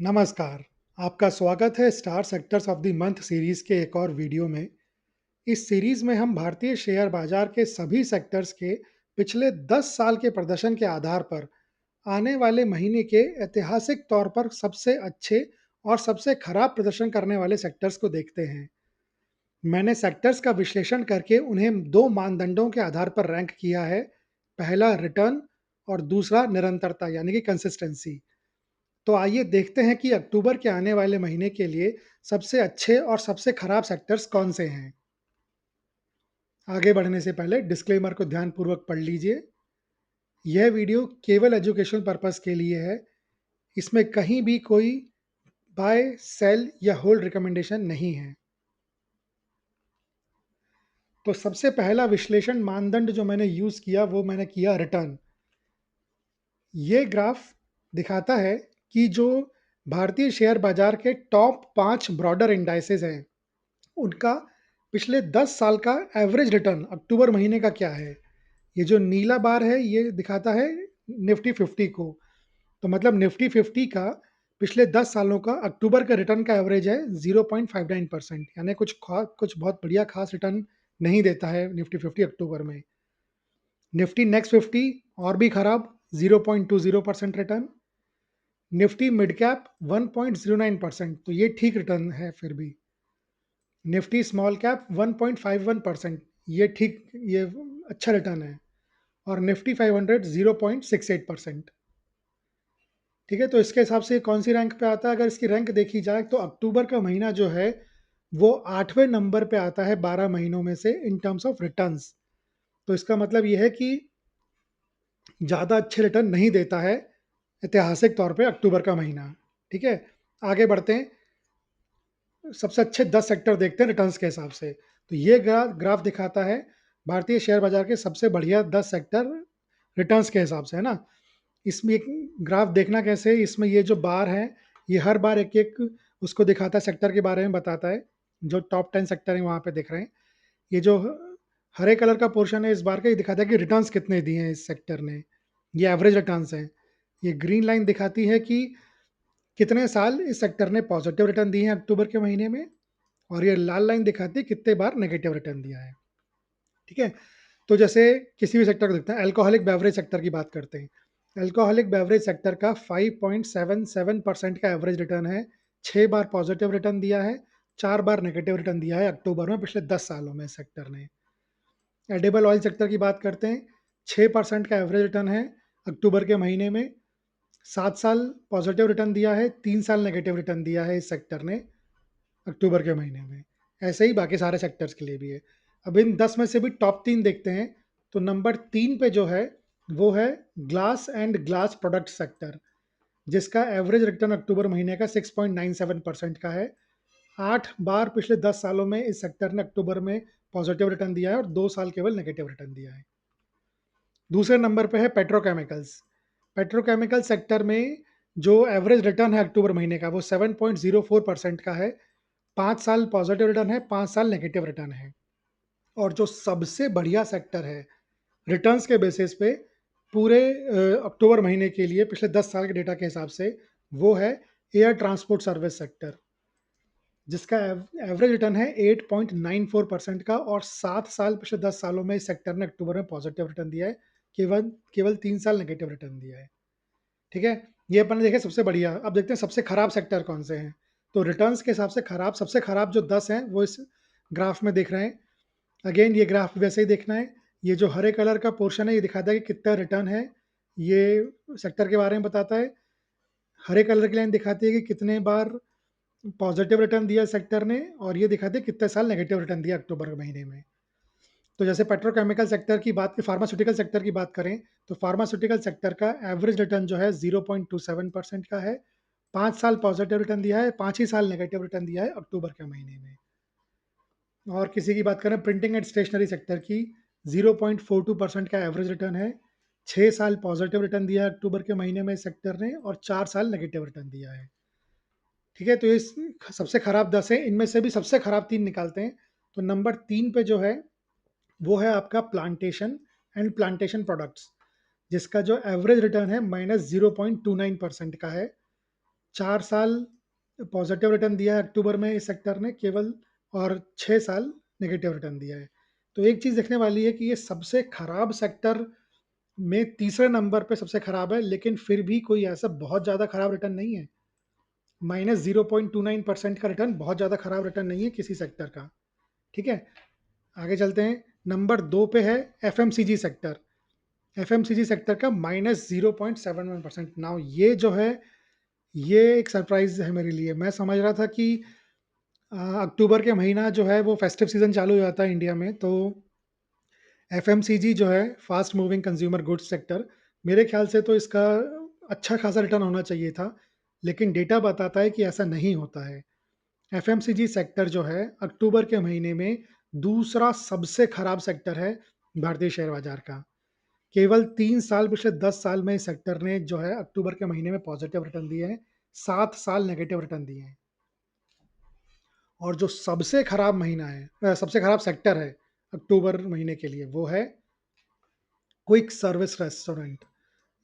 नमस्कार, आपका स्वागत है star sectors of the month series के एक और वीडियो में। इस सीरीज में हम भारतीय शेयर बाजार के सभी सेक्टर्स के पिछले 10 साल के प्रदर्शन के आधार पर आने वाले महीने के ऐतिहासिक तौर पर सबसे अच्छे और सबसे खराब प्रदर्शन करने वाले सेक्टर्स को देखते हैं। मैंने सेक्टर्स का विश्लेषण करके उन्हें दो मानदंडों के आधार पर रैंक किया है। पहला रिटर्न और दूसरा निरंतरता यानी कि कंसिस्टेंसी। तो आइए देखते हैं कि अक्टूबर के आने वाले महीने के लिए सबसे अच्छे और सबसे खराब सेक्टर्स कौन से हैं। आगे बढ़ने से पहले डिस्क्लेमर को ध्यानपूर्वक पढ़ लीजिए। यह वीडियो केवल एजुकेशनल पर्पस के लिए है। इसमें कहीं भी कोई बाय, सेल या होल्ड रिकमेंडेशन नहीं है। तो सबसे पहला विश्लेषण मानदंड जो मैंने यूज़ किया वो मैंने किया रिटर्न। ये ग्राफ दिखाता है कि जो भारतीय शेयर बाजार के टॉप 5 ब्रॉडर इंडाइसेस हैं उनका पिछले 10 साल का एवरेज रिटर्न अक्टूबर महीने का क्या है। ये जो नीला बार है ये दिखाता है निफ्टी 50 को। तो मतलब निफ्टी 50 का पिछले 10 सालों का अक्टूबर का रिटर्न का एवरेज है 0.59%, यानी कुछ बहुत बढ़िया खास रिटर्न नहीं देता है निफ्टी 50 अक्टूबर में। निफ्टी नेक्स्ट 50 और भी खराब, 0.20% रिटर्न। निफ्टी मिड कैप 1.09%, तो ये ठीक रिटर्न है फिर भी। निफ्टी स्मॉल कैप 1.51%, ये अच्छा रिटर्न है। और निफ्टी 500 0.68%। ठीक है, तो इसके हिसाब से कौन सी रैंक पे आता है? अगर इसकी रैंक देखी जाए तो अक्टूबर का महीना जो है वो 8वें नंबर पे आता है 12 महीनों में से इन टर्म्स ऑफ रिटर्न्स। तो इसका मतलब ये है कि ज़्यादा अच्छे रिटर्न नहीं देता है ऐतिहासिक तौर पे अक्टूबर का महीना। ठीक है, आगे बढ़ते हैं। सबसे अच्छे 10 सेक्टर देखते हैं रिटर्न्स के हिसाब से। तो ये ग्राफ दिखाता है भारतीय शेयर बाजार के सबसे बढ़िया 10 सेक्टर रिटर्न्स के हिसाब से, है ना? इसमें एक ग्राफ देखना कैसे है, इसमें ये जो बार है ये हर बार एक एक उसको दिखाता है, सेक्टर के बारे में बताता है। जो टॉप 10 सेक्टर है वहाँ पे दिख रहे हैं। ये जो हरे कलर का पोर्शन है इस बार का, ये दिखाता है कि रिटर्न्स कितने दिए हैं इस सेक्टर ने। ये एवरेज रिटर्न्स हैं। ये ग्रीन लाइन दिखाती है कि कितने साल इस सेक्टर ने पॉजिटिव रिटर्न दिए हैं अक्टूबर के महीने में। और ये लाल लाइन दिखाती है कितने बार नेगेटिव रिटर्न दिया है। ठीक है, तो जैसे किसी भी सेक्टर को देखते हैं, अल्कोहलिक बेवरेज सेक्टर की बात करते हैं। अल्कोहलिक बेवरेज सेक्टर का 5.77% का एवरेज रिटर्न है। 6 बार पॉजिटिव रिटर्न दिया है, 4 बार नेगेटिव रिटर्न दिया है अक्टूबर में पिछले 10 सालों में सेक्टर ने। एडिबल ऑयल सेक्टर की बात करते हैं, 6% का एवरेज रिटर्न है अक्टूबर के महीने में। 7 साल पॉजिटिव रिटर्न दिया है, 3 साल नेगेटिव रिटर्न दिया है इस सेक्टर ने अक्टूबर के महीने में। ऐसे ही बाकी सारे सेक्टर्स के लिए भी है। अब इन 10 में से भी टॉप 3 देखते हैं। तो नंबर 3 पे जो है वो है glass and glass product sector, जिसका एवरेज रिटर्न अक्टूबर महीने का 6.97% का है। 8 बार पिछले 10 सालों में इस सेक्टर ने अक्टूबर में पॉजिटिव रिटर्न दिया है और 2 साल केवल नेगेटिव रिटर्न दिया है। दूसरे नंबर पे है पेट्रोकेमिकल्स। पेट्रोकेमिकल सेक्टर में जो एवरेज रिटर्न है अक्टूबर महीने का वो 7.04% का है। 5 साल पॉजिटिव रिटर्न है, 5 साल नेगेटिव रिटर्न है। और जो सबसे बढ़िया सेक्टर है रिटर्न्स के बेसिस पे पूरे अक्टूबर महीने के लिए पिछले 10 साल के डेटा के हिसाब से, वो है एयर ट्रांसपोर्ट सर्विस सेक्टर, जिसका एवरेज रिटर्न है 8.94% का। और 7 साल पिछले 10 सालों में इस सेक्टर ने अक्टूबर में पॉजिटिव रिटर्न दिया है, केवल केवल 3 साल नेगेटिव रिटर्न दिया है। ठीक है, ये अपन ने देखे सबसे बढ़िया। अब देखते हैं सबसे खराब सेक्टर कौन से हैं। तो रिटर्न्स के हिसाब से खराब, सबसे खराब जो 10 हैं वो इस ग्राफ में दिख रहे हैं। अगेन ये ग्राफ वैसे ही देखना है। ये जो हरे कलर का पोर्शन है ये दिखाता है कि कितना रिटर्न है, ये सेक्टर के बारे में बताता है। हरे कलर की लाइन दिखाती है कि कितने बार पॉजिटिव रिटर्न दिया सेक्टर ने, और ये दिखाती है कितने साल नेगेटिव रिटर्न दिया अक्टूबर के महीने में। तो जैसे पेट्रोकेमिकल सेक्टर की बात की, फार्मास्यूटिकल सेक्टर की बात करें तो फार्मास्यूटिकल सेक्टर का एवरेज रिटर्न जो है 0.27% का है। 5 साल पॉजिटिव रिटर्न दिया है, 5 ही साल नेगेटिव रिटर्न दिया है अक्टूबर के महीने में। और किसी की बात करें प्रिंटिंग एंड स्टेशनरी सेक्टर की, 0.42% का एवरेज रिटर्न है। 6 साल पॉजिटिव रिटर्न दिया है अक्टूबर के महीने में इस सेक्टर ने, और 4 साल नेगेटिव रिटर्न दिया है। ठीक है, तो ये सबसे खराब 10 है। इनमें से भी सबसे खराब 3 निकालते हैं। तो नंबर 3 पे जो है वो है आपका प्लांटेशन एंड प्लांटेशन प्रोडक्ट्स, जिसका जो एवरेज रिटर्न है -0.29% का है। 4 साल पॉजिटिव रिटर्न दिया है अक्टूबर में इस सेक्टर ने केवल, और 6 साल नेगेटिव रिटर्न दिया है। तो एक चीज़ देखने वाली है कि ये सबसे खराब सेक्टर में तीसरे नंबर पे सबसे खराब है, लेकिन फिर भी कोई ऐसा बहुत ज़्यादा खराब रिटर्न नहीं है। -0.29% का रिटर्न बहुत ज़्यादा खराब रिटर्न नहीं है किसी सेक्टर का। ठीक है? आगे चलते हैं। नंबर 2 पे है एफएमसीजी सेक्टर। एफएमसीजी सेक्टर का -0.71%। नाउ ये जो है, ये एक सरप्राइज़ है मेरे लिए। मैं समझ रहा था कि अक्टूबर के महीना जो है वो फेस्टिव सीज़न चालू हो जाता है इंडिया में, तो एफएमसीजी जो है fast moving consumer goods sector, मेरे ख्याल से तो इसका अच्छा खासा रिटर्न होना चाहिए था, लेकिन डेटा बताता है कि ऐसा नहीं होता है। एफएमसीजी सेक्टर जो है अक्टूबर के महीने में दूसरा सबसे खराब सेक्टर है भारतीय शेयर बाजार का। केवल 3 साल, पिछले 10 साल में इस सेक्टर ने जो है अक्टूबर के महीने में पॉजिटिव रिटर्न दिए हैं, 7 साल नेगेटिव रिटर्न दिए हैं। और जो सबसे खराब महीना है, सबसे खराब सेक्टर है अक्टूबर महीने के लिए, वो है क्विक सर्विस रेस्टोरेंट।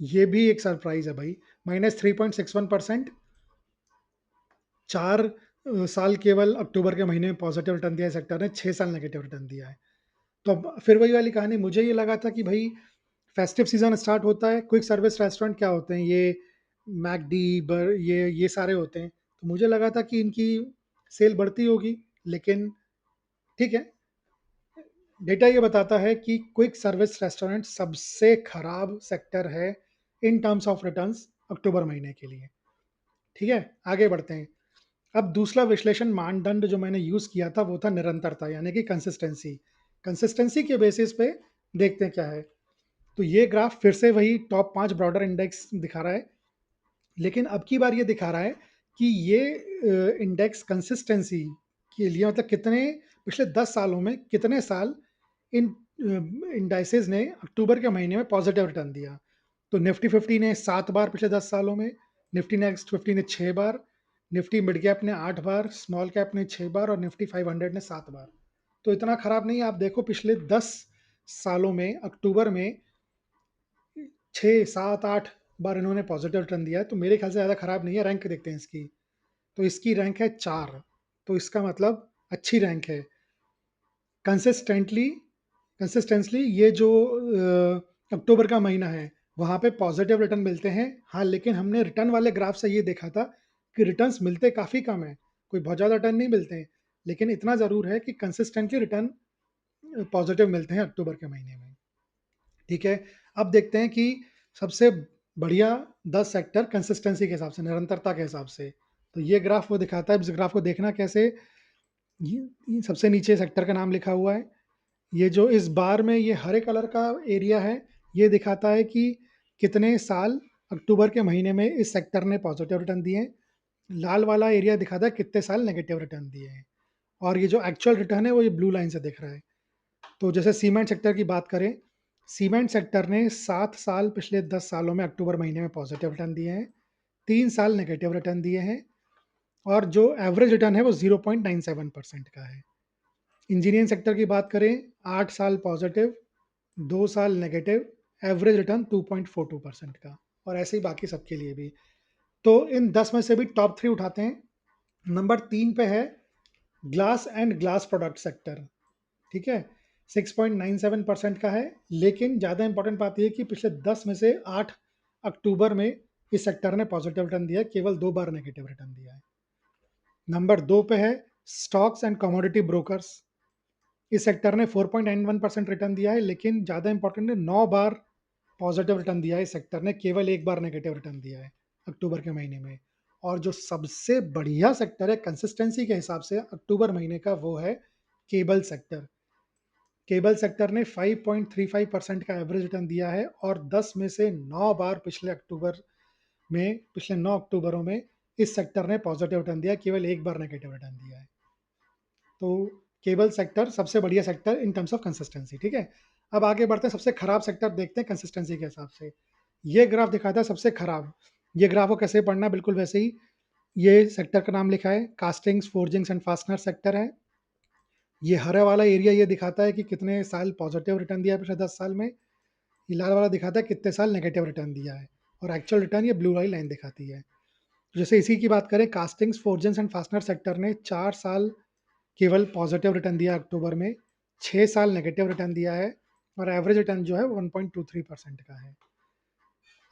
ये भी एक सरप्राइज है भाई। -3.61%, 4 साल केवल अक्टूबर के महीने में पॉजिटिव रिटर्न दिया है सेक्टर ने, 6 साल नेगेटिव रिटर्न दिया है। तो अब फिर वही वाली कहानी, मुझे ये लगा था कि भाई फेस्टिव सीजन स्टार्ट होता है, क्विक सर्विस रेस्टोरेंट क्या होते हैं ये, मैकडी, ये सारे होते हैं, तो मुझे लगा था कि इनकी सेल बढ़ती होगी, लेकिन ठीक है। डेटा ये बताता है कि क्विक सर्विस रेस्टोरेंट सबसे खराब सेक्टर है इन टर्म्स ऑफ रिटर्न्स अक्टूबर महीने के लिए। ठीक है, आगे बढ़ते हैं। अब दूसरा विश्लेषण मानदंड जो मैंने यूज़ किया था वो था निरंतरता, यानी कि कंसिस्टेंसी। कंसिस्टेंसी के बेसिस पे देखते हैं क्या है। तो ये ग्राफ फिर से वही टॉप 5 ब्रॉडर इंडेक्स दिखा रहा है, लेकिन अब की बार ये दिखा रहा है कि ये इंडेक्स कंसिस्टेंसी के लिए, मतलब कितने पिछले 10 सालों में कितने साल इन इंडाइसेस ने अक्टूबर के महीने में पॉजिटिव रिटर्न दिया। तो निफ्टी 50 ने 7 बार पिछले 10 सालों में, निफ्टी नेक्स्ट 50 ने 6 बार, निफ्टी मिड कैप ने 8 बार, स्मॉल कैप ने 6 बार और निफ्टी 500 ने 7 बार। तो इतना खराब नहीं है। आप देखो पिछले 10 सालों में अक्टूबर में 6, 7, 8 बार इन्होंने पॉजिटिव रिटर्न दिया है, तो मेरे ख्याल से ज़्यादा खराब नहीं है। रैंक देखते हैं इसकी, तो इसकी रैंक है 4, तो इसका मतलब अच्छी रैंक है। कंसिस्टेंटली कंसिस्टेंसली ये जो अक्टूबर का महीना है, वहाँ पे पॉजिटिव रिटर्न मिलते हैं। हाँ, लेकिन हमने रिटर्न वाले ग्राफ से ये देखा था कि रिटर्न्स मिलते काफ़ी कम है, कोई बहुत ज़्यादा रिटर्न नहीं मिलते हैं, लेकिन इतना ज़रूर है कि कंसिस्टेंटली रिटर्न पॉजिटिव मिलते हैं अक्टूबर के महीने में। ठीक है, अब देखते हैं कि सबसे बढ़िया 10 सेक्टर कंसिस्टेंसी के हिसाब से, निरंतरता के हिसाब से। तो ये ग्राफ वो दिखाता है। इस ग्राफ को देखना कैसे, ये सबसे नीचे सेक्टर का नाम लिखा हुआ है। ये जो इस बार में ये हरे कलर का एरिया है, ये दिखाता है कि कितने साल अक्टूबर के महीने में इस सेक्टर ने पॉजिटिव रिटर्न दिए हैं। लाल वाला एरिया दिखाता है कितने साल नेगेटिव रिटर्न दिए हैं। और ये जो एक्चुअल रिटर्न है वो ये ब्लू लाइन से दिख रहा है। तो जैसे सीमेंट सेक्टर की बात करें, सीमेंट सेक्टर ने 7 साल पिछले 10 सालों में अक्टूबर महीने में पॉजिटिव रिटर्न दिए हैं, 3 साल नेगेटिव रिटर्न दिए हैं, और जो एवरेज रिटर्न है वो 0.97% का है। इंजीनियरिंग सेक्टर की बात करें, 8 साल पॉजिटिव, 2 साल नेगेटिव, एवरेज रिटर्न 2.42% का, और ऐसे ही बाकी सबके लिए भी। तो इन 10 में से भी टॉप 3 उठाते हैं। नंबर 3 पे है glass and glass product sector. ठीक है, 6.97% का है, लेकिन ज़्यादा इंपॉर्टेंट बात यह है कि पिछले 10 में से 8 अक्टूबर में इस सेक्टर ने पॉजिटिव रिटर्न दिया है, केवल 2 बार नेगेटिव रिटर्न दिया है। नंबर 2 पे है स्टॉक्स एंड कमोडिटी ब्रोकर्स। इस सेक्टर ने 4.91% रिटर्न दिया है, लेकिन ज़्यादा इंपॉर्टेंट है 9 बार पॉजिटिव रिटर्न दिया है इस सेक्टर ने, केवल 1 बार नेगेटिव रिटर्न दिया है अक्टूबर के महीने में। और जो सबसे बढ़िया सेक्टर है कंसिस्टेंसी के हिसाब से अक्टूबर महीने का, वो है केबल सेक्टर। केबल सेक्टर ने 5.35% का एवरेज रिटर्न दिया है, और 10 में से 9 बार पिछले 9 अक्टूबरों में इस सेक्टर ने पॉजिटिव रिटर्न दिया, केवल 1 बार नेगेटिव रिटर्न दिया है। तो केबल सेक्टर सबसे बढ़िया sector in terms of consistency. ठीक है, अब आगे बढ़ते हैं, सबसे खराब सेक्टर देखते हैं कंसिस्टेंसी के हिसाब से। ये ग्राफ दिखाता है सबसे खराब। ये ग्राफ को कैसे पढ़ना है, बिल्कुल वैसे ही। ये सेक्टर का नाम लिखा है, castings, forgings and fastener sector है। ये हरा वाला एरिया ये दिखाता है कि कितने साल पॉजिटिव रिटर्न दिया है पिछले 10 साल में। ये लाल वाला दिखाता है कितने साल नेगेटिव रिटर्न दिया है, और एक्चुअल रिटर्न ये ब्लू वाली लाइन दिखाती है। जैसे इसी की बात करें, कास्टिंग्स, फोर्जेंस एंड फास्टनर सेक्टर ने 4 साल केवल पॉजिटिव रिटर्न दिया अक्टूबर में, 6 साल नेगेटिव रिटर्न दिया है और एवरेज रिटर्न जो है 1.23% का है।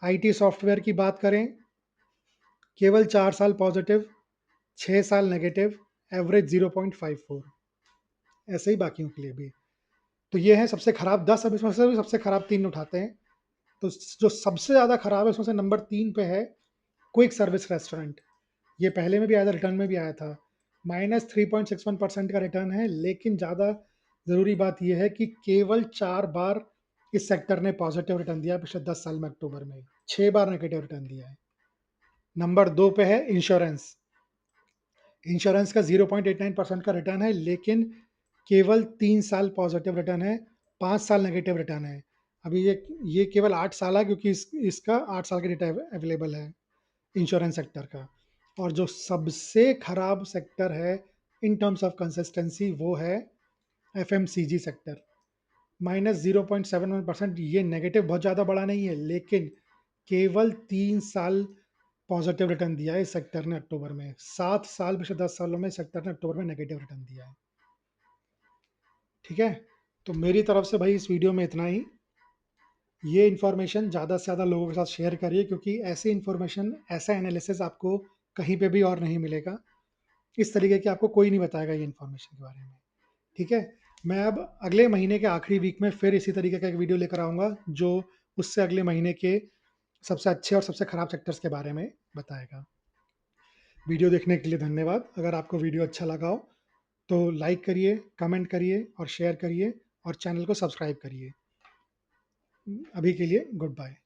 आईटी सॉफ्टवेयर की बात करें, केवल 4 साल पॉजिटिव, 6 साल नेगेटिव, एवरेज 0.54। ऐसे ही बाकियों के लिए भी। तो ये है सबसे खराब 10। अब इसमें से भी सबसे खराब 3 उठाते हैं। तो जो सबसे ज़्यादा खराब है उसमें से नंबर 3 पे है क्विक सर्विस रेस्टोरेंट। ये पहले में भी आया था, रिटर्न में भी आया था। -3.61% का रिटर्न है, लेकिन ज़्यादा ज़रूरी बात यह है कि केवल 4 बार इस सेक्टर ने पॉजिटिव रिटर्न दिया है पिछले 10 साल में। अक्टूबर में 6 बार नेगेटिव रिटर्न दिया है। नंबर 2 पे है इंश्योरेंस। इंश्योरेंस का 0.89% का रिटर्न है, लेकिन केवल 3 साल पॉजिटिव रिटर्न है, 5 साल नेगेटिव रिटर्न है। अभी ये केवल 8 साल है, क्योंकि इसका 8 साल का डेटा अवेलेबल है इंश्योरेंस सेक्टर का। और जो सबसे खराब सेक्टर है इन टर्म्स ऑफ कंसिस्टेंसी, वो है एफएमसीजी सेक्टर। -0.71%। ये नेगेटिव बहुत ज़्यादा बड़ा नहीं है, लेकिन केवल 3 साल पॉजिटिव रिटर्न दिया है इस सेक्टर ने अक्टूबर में। 7 साल पिछले 10 सालों में सेक्टर ने अक्टूबर में नेगेटिव रिटर्न दिया है। ठीक है, तो मेरी तरफ से भाई इस वीडियो में इतना ही। ये इन्फॉर्मेशन ज़्यादा से ज़्यादा लोगों के साथ शेयर करिए, क्योंकि ऐसी इन्फॉर्मेशन, ऐसा एनालिसिस आपको कहीं पे भी और नहीं मिलेगा। इस तरीके की आपको कोई नहीं बताएगा ये इन्फॉर्मेशन के बारे में। ठीक है, मैं अब अगले महीने के आखिरी वीक में फिर इसी तरीके का एक वीडियो लेकर आऊँगा, जो उससे अगले महीने के सबसे अच्छे और सबसे खराब सेक्टर्स के बारे में बताएगा। वीडियो देखने के लिए धन्यवाद। अगर आपको वीडियो अच्छा लगा हो तो लाइक करिए, कमेंट करिए और शेयर करिए और चैनल को सब्सक्राइब करिए। अभी के लिए गुड बाय।